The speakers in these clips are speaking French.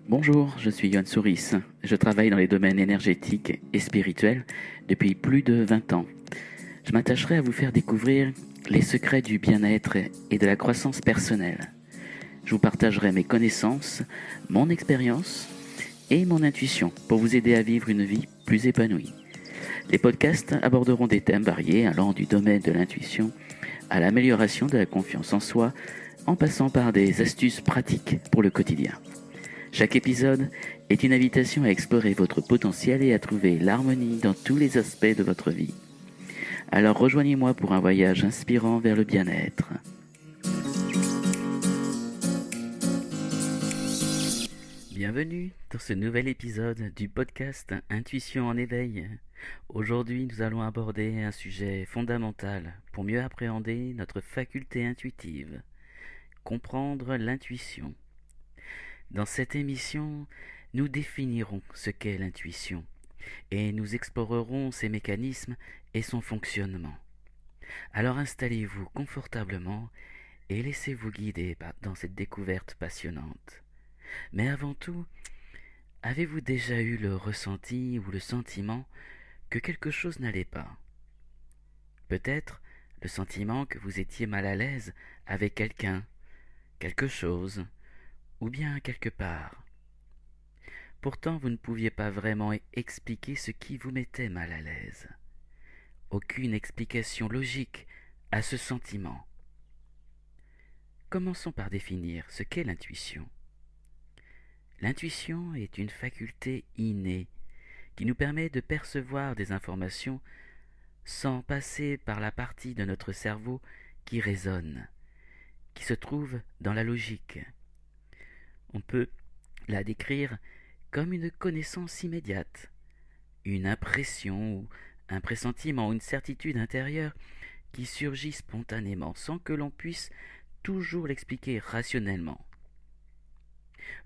Bonjour, je suis Yoann Souris. Je travaille dans les domaines énergétiques et spirituels depuis plus de 20 ans. Je m'attacherai à vous faire découvrir les secrets du bien-être et de la croissance personnelle. Je vous partagerai mes connaissances, mon expérience et mon intuition pour vous aider à vivre une vie plus épanouie. Les podcasts aborderont des thèmes variés allant du domaine de l'intuition à l'amélioration de la confiance en soi en passant par des astuces pratiques pour le quotidien. Chaque épisode est une invitation à explorer votre potentiel et à trouver l'harmonie dans tous les aspects de votre vie. Alors rejoignez-moi pour un voyage inspirant vers le bien-être. Bienvenue dans ce nouvel épisode du podcast Intuition en éveil. Aujourd'hui, nous allons aborder un sujet fondamental pour mieux appréhender notre faculté intuitive, comprendre l'intuition. Dans cette émission, nous définirons ce qu'est l'intuition et nous explorerons ses mécanismes et son fonctionnement. Alors installez-vous confortablement et laissez-vous guider dans cette découverte passionnante. Mais avant tout, avez-vous déjà eu le ressenti ou le sentiment que quelque chose n'allait pas? Peut-être le sentiment que vous étiez mal à l'aise avec quelqu'un, quelque chose, ou bien quelque part. Pourtant, vous ne pouviez pas vraiment expliquer ce qui vous mettait mal à l'aise. Aucune explication logique à ce sentiment. Commençons par définir ce qu'est l'intuition. L'intuition est une faculté innée qui nous permet de percevoir des informations sans passer par la partie de notre cerveau qui raisonne, qui se trouve dans la logique. On peut la décrire comme une connaissance immédiate, une impression ou un pressentiment ou une certitude intérieure qui surgit spontanément sans que l'on puisse toujours l'expliquer rationnellement.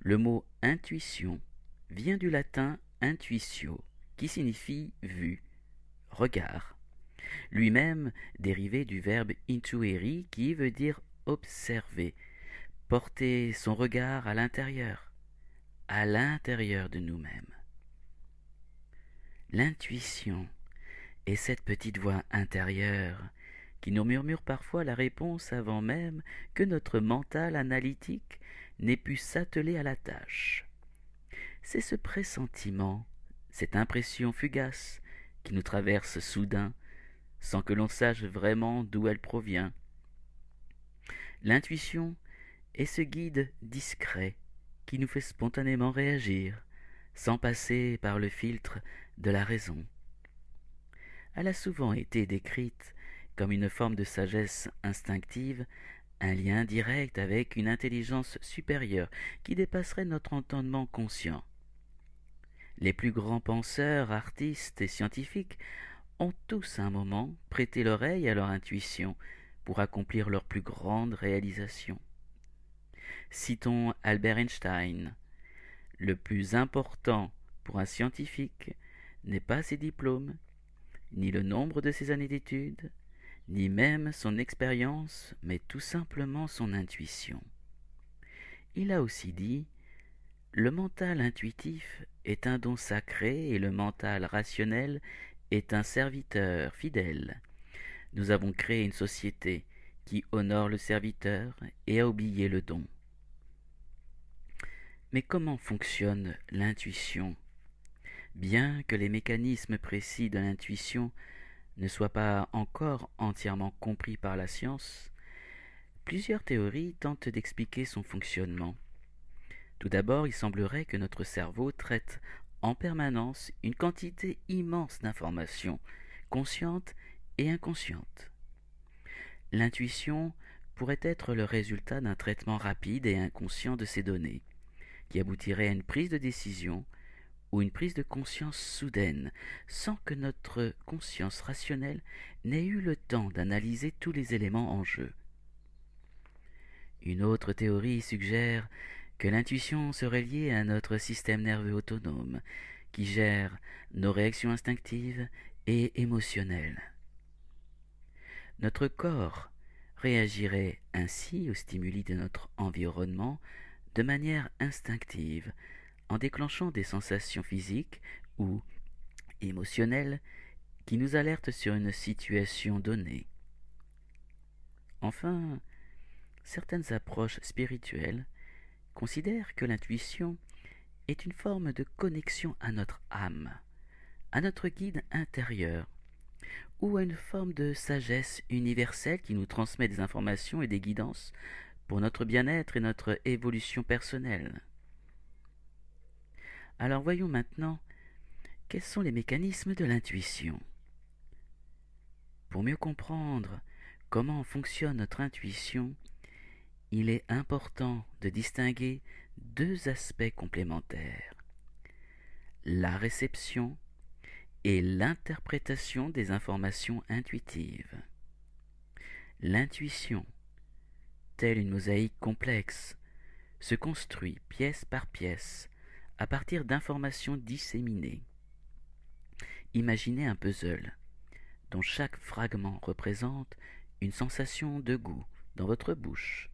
Le mot intuition vient du latin intuitio, qui signifie vue, regard, lui-même dérivé du verbe intuere qui veut dire observer, porter son regard à l'intérieur de nous-mêmes. L'intuition est cette petite voix intérieure qui nous murmure parfois la réponse avant même que notre mental analytique n'ait pu s'atteler à la tâche. C'est ce pressentiment, cette impression fugace qui nous traverse soudain, sans que l'on sache vraiment d'où elle provient. L'intuition est ce guide discret qui nous fait spontanément réagir, sans passer par le filtre de la raison. Elle a souvent été décrite comme une forme de sagesse instinctive, un lien direct avec une intelligence supérieure qui dépasserait notre entendement conscient. Les plus grands penseurs, artistes et scientifiques ont tous à un moment prêté l'oreille à leur intuition pour accomplir leurs plus grandes réalisations. Citons Albert Einstein. Le plus important pour un scientifique n'est pas ses diplômes, ni le nombre de ses années d'études, ni même son expérience, mais tout simplement son intuition. Il a aussi dit « Le mental intuitif est un don sacré et le mental rationnel est un serviteur fidèle. Nous avons créé une société qui honore le serviteur et a oublié le don. » Mais comment fonctionne l'intuition? Bien que les mécanismes précis de l'intuition ne soient pas encore entièrement compris par la science, plusieurs théories tentent d'expliquer son fonctionnement. Tout d'abord, il semblerait que notre cerveau traite en permanence une quantité immense d'informations, conscientes et inconscientes. L'intuition pourrait être le résultat d'un traitement rapide et inconscient de ces données, qui aboutirait à une prise de décision ou une prise de conscience soudaine, sans que notre conscience rationnelle n'ait eu le temps d'analyser tous les éléments en jeu. Une autre théorie suggère que l'intuition serait liée à notre système nerveux autonome, qui gère nos réactions instinctives et émotionnelles. Notre corps réagirait ainsi aux stimuli de notre environnement de manière instinctive, en déclenchant des sensations physiques ou émotionnelles qui nous alertent sur une situation donnée. Enfin, certaines approches spirituelles considèrent que l'intuition est une forme de connexion à notre âme, à notre guide intérieur, ou à une forme de sagesse universelle qui nous transmet des informations et des guidances pour notre bien-être et notre évolution personnelle. Alors voyons maintenant quels sont les mécanismes de l'intuition. Pour mieux comprendre comment fonctionne notre intuition, il est important de distinguer deux aspects complémentaires: la réception et l'interprétation des informations intuitives. L'intuition, telle une mosaïque complexe, se construit pièce par pièce à partir d'informations disséminées. Imaginez un puzzle dont chaque fragment représente une sensation de goût dans votre bouche,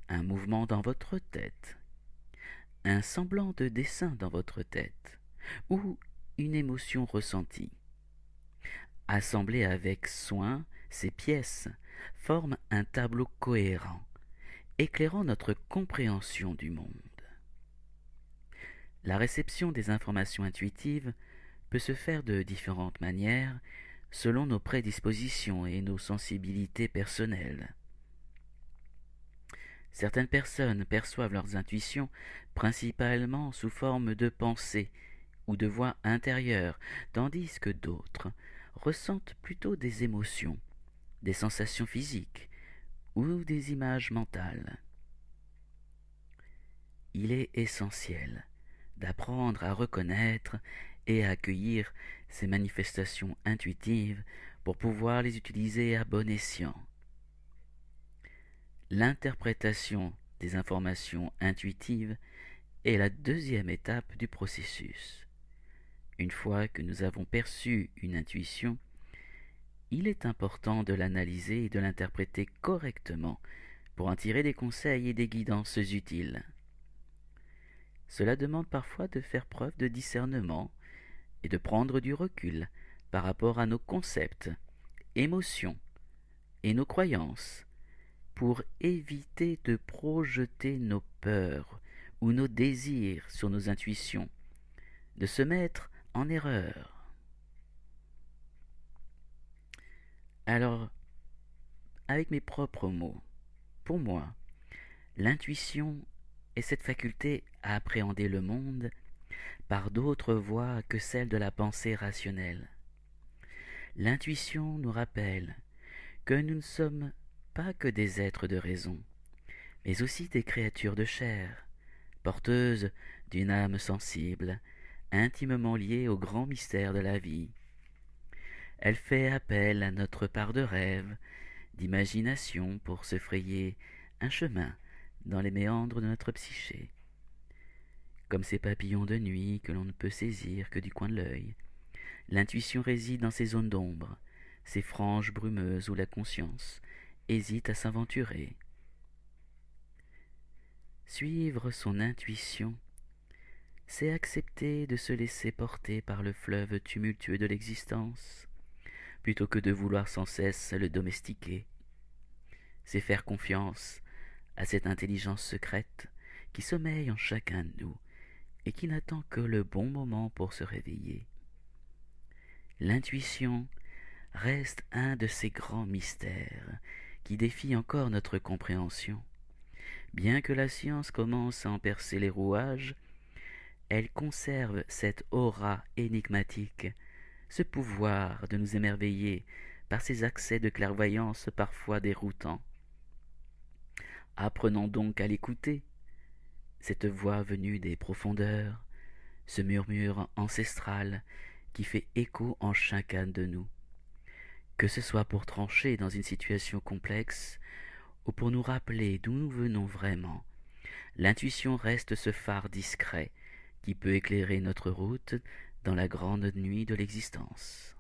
un mouvement dans votre tête, un semblant de dessin dans votre tête, ou une émotion ressentie. Assemblées avec soin, ces pièces forment un tableau cohérent, éclairant notre compréhension du monde. La réception des informations intuitives peut se faire de différentes manières selon nos prédispositions et nos sensibilités personnelles. Certaines personnes perçoivent leurs intuitions principalement sous forme de pensées ou de voix intérieures, tandis que d'autres ressentent plutôt des émotions, des sensations physiques ou des images mentales. Il est essentiel d'apprendre à reconnaître et à accueillir ces manifestations intuitives pour pouvoir les utiliser à bon escient. L'interprétation des informations intuitives est la deuxième étape du processus. Une fois que nous avons perçu une intuition, il est important de l'analyser et de l'interpréter correctement pour en tirer des conseils et des guidances utiles. Cela demande parfois de faire preuve de discernement et de prendre du recul par rapport à nos concepts, émotions et nos croyances pour éviter de projeter nos peurs ou nos désirs sur nos intuitions, de se mettre en erreur. Alors, avec mes propres mots, pour moi, l'intuition est cette faculté à appréhender le monde par d'autres voies que celles de la pensée rationnelle. L'intuition nous rappelle que nous ne sommes pas que des êtres de raison, mais aussi des créatures de chair, porteuses d'une âme sensible, intimement liée au grand mystère de la vie. Elle fait appel à notre part de rêve, d'imagination pour se frayer un chemin dans les méandres de notre psyché. Comme ces papillons de nuit que l'on ne peut saisir que du coin de l'œil, l'intuition réside dans ces zones d'ombre, ces franges brumeuses où la conscience hésite à s'aventurer. Suivre son intuition, c'est accepter de se laisser porter par le fleuve tumultueux de l'existence, plutôt que de vouloir sans cesse le domestiquer. C'est faire confiance à cette intelligence secrète qui sommeille en chacun de nous et qui n'attend que le bon moment pour se réveiller. L'intuition reste un de ces grands mystères qui défient encore notre compréhension. Bien que la science commence à en percer les rouages, elle conserve cette aura énigmatique, ce pouvoir de nous émerveiller par ces accès de clairvoyance parfois déroutants. Apprenons donc à l'écouter, cette voix venue des profondeurs, ce murmure ancestral qui fait écho en chacun de nous, que ce soit pour trancher dans une situation complexe ou pour nous rappeler d'où nous venons vraiment. L'intuition reste ce phare discret qui peut éclairer notre route dans la grande nuit de l'existence.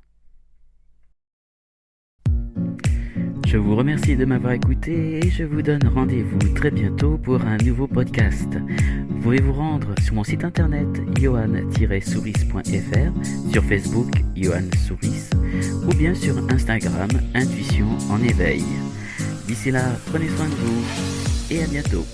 Je vous remercie de m'avoir écouté et je vous donne rendez-vous très bientôt pour un nouveau podcast. Vous pouvez vous rendre sur mon site internet johan-souris.fr, sur Facebook Johan Souris ou bien sur Instagram Intuition en éveil. D'ici là, prenez soin de vous et à bientôt.